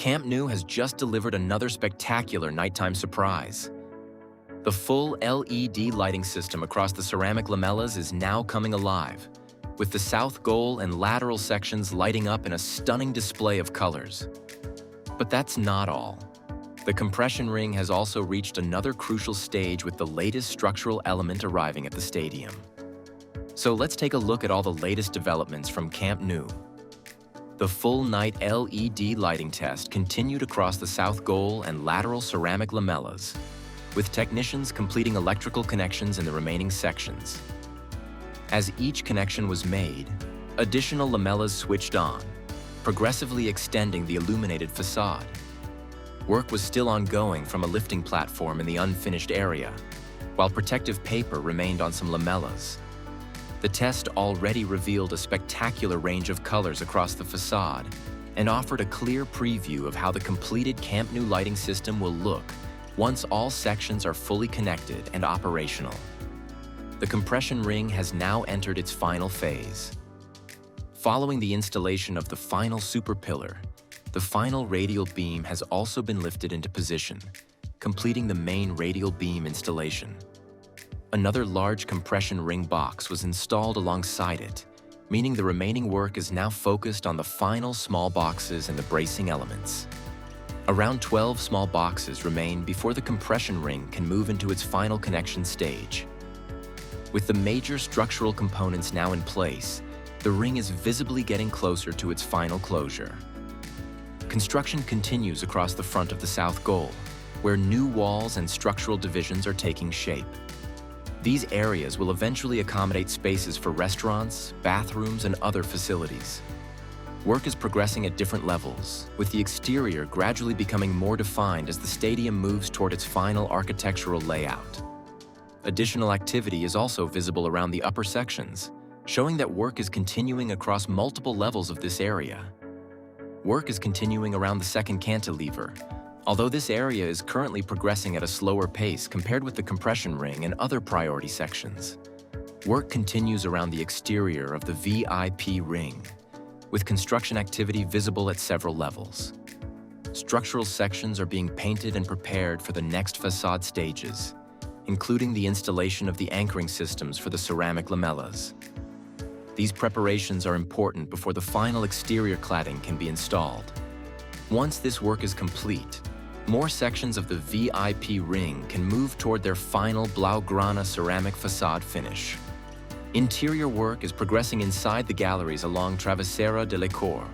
Camp Nou has just delivered another spectacular nighttime surprise. The full LED lighting system across the ceramic lamellas is now coming alive, with the south goal and lateral sections lighting up in a stunning display of colors. But that's not all. The compression ring has also reached another crucial stage with the latest structural element arriving at the stadium. So let's take a look at all the latest developments from Camp Nou. The full-night LED lighting test continued across the south goal and lateral ceramic lamellas, with technicians completing electrical connections in the remaining sections. As each connection was made, additional lamellas switched on, progressively extending the illuminated facade. Work was still ongoing from a lifting platform in the unfinished area, while protective paper remained on some lamellas. The test already revealed a spectacular range of colors across the facade and offered a clear preview of how the completed Camp Nou lighting system will look once all sections are fully connected and operational. The compression ring has now entered its final phase. Following the installation of the final super pillar, the final radial beam has also been lifted into position, completing the main radial beam installation. Another large compression ring box was installed alongside it, meaning the remaining work is now focused on the final small boxes and the bracing elements. Around 12 small boxes remain before the compression ring can move into its final connection stage. With the major structural components now in place, the ring is visibly getting closer to its final closure. Construction continues across the front of the south goal, where new walls and structural divisions are taking shape. These areas will eventually accommodate spaces for restaurants, bathrooms, and other facilities. Work is progressing at different levels, with the exterior gradually becoming more defined as the stadium moves toward its final architectural layout. Additional activity is also visible around the upper sections, showing that work is continuing across multiple levels of this area. Work is continuing around the second cantilever, although this area is currently progressing at a slower pace compared with the compression ring and other priority sections. Work continues around the exterior of the VIP ring, with construction activity visible at several levels. Structural sections are being painted and prepared for the next facade stages, including the installation of the anchoring systems for the ceramic lamellas. These preparations are important before the final exterior cladding can be installed. Once this work is complete, more sections of the VIP ring can move toward their final Blaugrana ceramic facade finish. Interior work is progressing inside the galleries along Travessera de la Cor.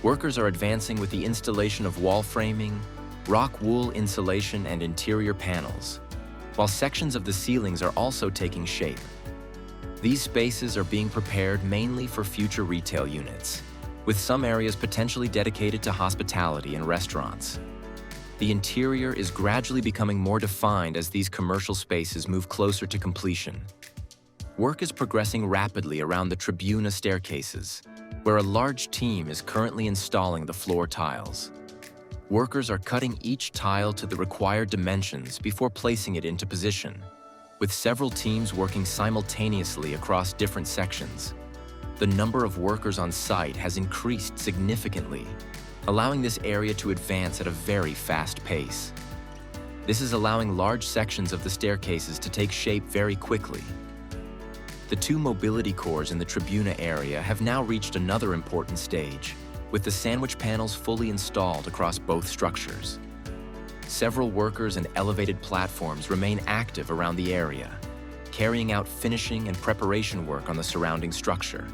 Workers are advancing with the installation of wall framing, rock wool insulation, and interior panels, while sections of the ceilings are also taking shape. These spaces are being prepared mainly for future retail units, with some areas potentially dedicated to hospitality and restaurants. The interior is gradually becoming more defined as these commercial spaces move closer to completion. Work is progressing rapidly around the Tribuna staircases, where a large team is currently installing the floor tiles. Workers are cutting each tile to the required dimensions before placing it into position, with several teams working simultaneously across different sections. The number of workers on site has increased significantly, allowing this area to advance at a very fast pace. This is allowing large sections of the staircases to take shape very quickly. The two mobility cores in the Tribuna area have now reached another important stage, with the sandwich panels fully installed across both structures. Several workers and elevated platforms remain active around the area, carrying out finishing and preparation work on the surrounding structure.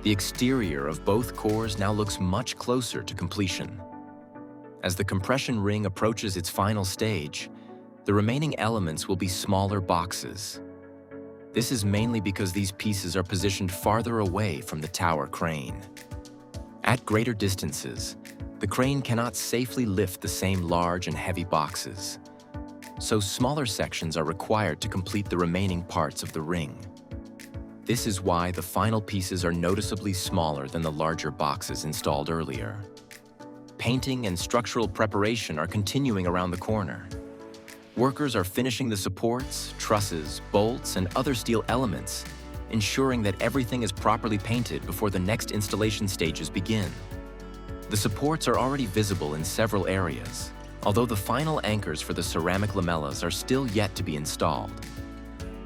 The exterior of both cores now looks much closer to completion. As the compression ring approaches its final stage, the remaining elements will be smaller boxes. This is mainly because these pieces are positioned farther away from the tower crane. At greater distances, the crane cannot safely lift the same large and heavy boxes, so smaller sections are required to complete the remaining parts of the ring. This is why the final pieces are noticeably smaller than the larger boxes installed earlier. Painting and structural preparation are continuing around the corner. Workers are finishing the supports, trusses, bolts, and other steel elements, ensuring that everything is properly painted before the next installation stages begin. The supports are already visible in several areas, although the final anchors for the ceramic lamellas are still yet to be installed.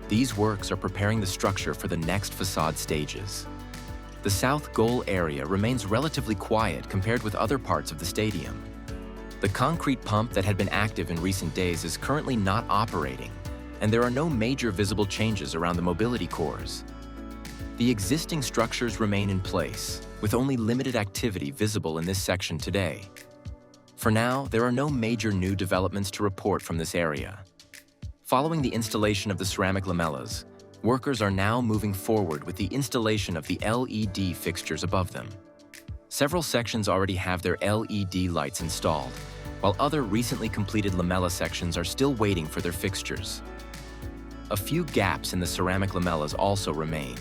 These works are preparing the structure for the next facade stages. The south goal area remains relatively quiet compared with other parts of the stadium. The concrete pump that had been active in recent days is currently not operating, and there are no major visible changes around the mobility cores. The existing structures remain in place, with only limited activity visible in this section today. For now, there are no major new developments to report from this area. Following the installation of the ceramic lamellas, workers are now moving forward with the installation of the LED fixtures above them. Several sections already have their LED lights installed, while other recently completed lamella sections are still waiting for their fixtures. A few gaps in the ceramic lamellas also remain,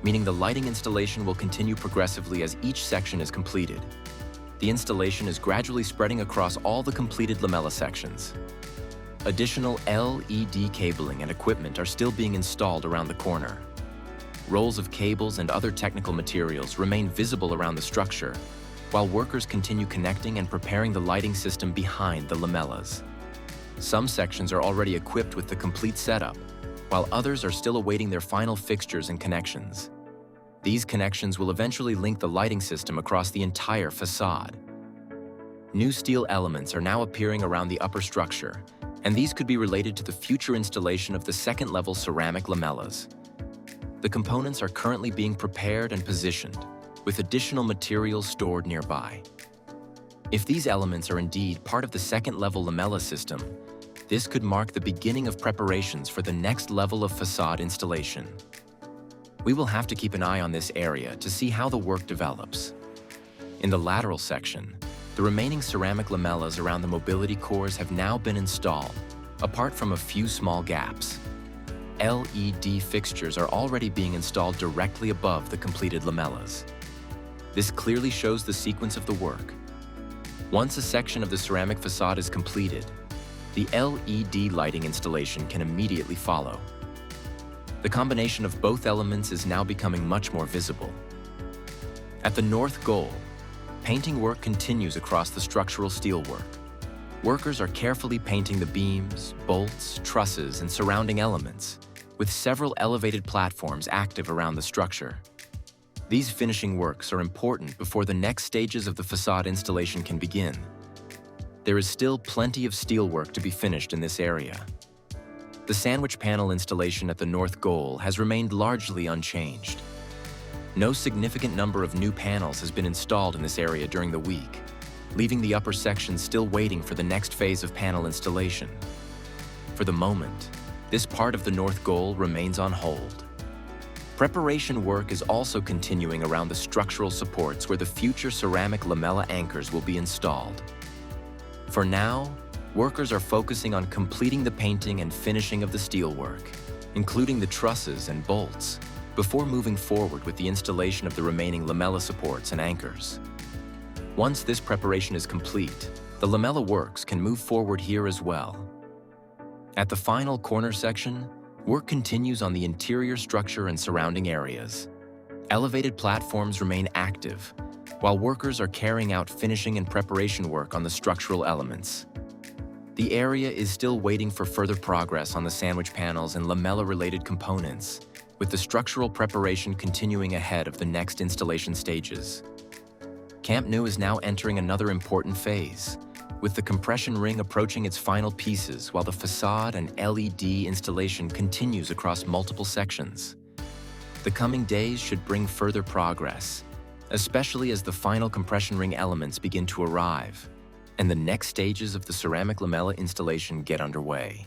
meaning the lighting installation will continue progressively as each section is completed. The installation is gradually spreading across all the completed lamella sections. Additional LED cabling and equipment are still being installed around the corner. Rolls of cables and other technical materials remain visible around the structure, while workers continue connecting and preparing the lighting system behind the lamellas. Some sections are already equipped with the complete setup, while others are still awaiting their final fixtures and connections. These connections will eventually link the lighting system across the entire facade. New steel elements are now appearing around the upper structure, and these could be related to the future installation of the second-level ceramic lamellas. The components are currently being prepared and positioned, with additional materials stored nearby. If these elements are indeed part of the second-level lamella system, this could mark the beginning of preparations for the next level of facade installation. We will have to keep an eye on this area to see how the work develops. In the lateral section, the remaining ceramic lamellas around the mobility cores have now been installed, apart from a few small gaps. LED fixtures are already being installed directly above the completed lamellas. This clearly shows the sequence of the work. Once a section of the ceramic facade is completed, the LED lighting installation can immediately follow. The combination of both elements is now becoming much more visible. At the north goal, painting work continues across the structural steelwork. Workers are carefully painting the beams, bolts, trusses, and surrounding elements, with several elevated platforms active around the structure. These finishing works are important before the next stages of the facade installation can begin. There is still plenty of steelwork to be finished in this area. The sandwich panel installation at the north goal has remained largely unchanged. No significant number of new panels has been installed in this area during the week, leaving the upper section still waiting for the next phase of panel installation. For the moment, this part of the north goal remains on hold. Preparation work is also continuing around the structural supports where the future ceramic lamella anchors will be installed. For now, workers are focusing on completing the painting and finishing of the steelwork, including the trusses and bolts, before moving forward with the installation of the remaining lamella supports and anchors. Once this preparation is complete, the lamella works can move forward here as well. At the final corner section, work continues on the interior structure and surrounding areas. Elevated platforms remain active, while workers are carrying out finishing and preparation work on the structural elements. The area is still waiting for further progress on the sandwich panels and lamella-related components, with the structural preparation continuing ahead of the next installation stages. Camp Nou is now entering another important phase, with the compression ring approaching its final pieces while the facade and LED installation continues across multiple sections. The coming days should bring further progress, especially as the final compression ring elements begin to arrive and the next stages of the ceramic lamella installation get underway.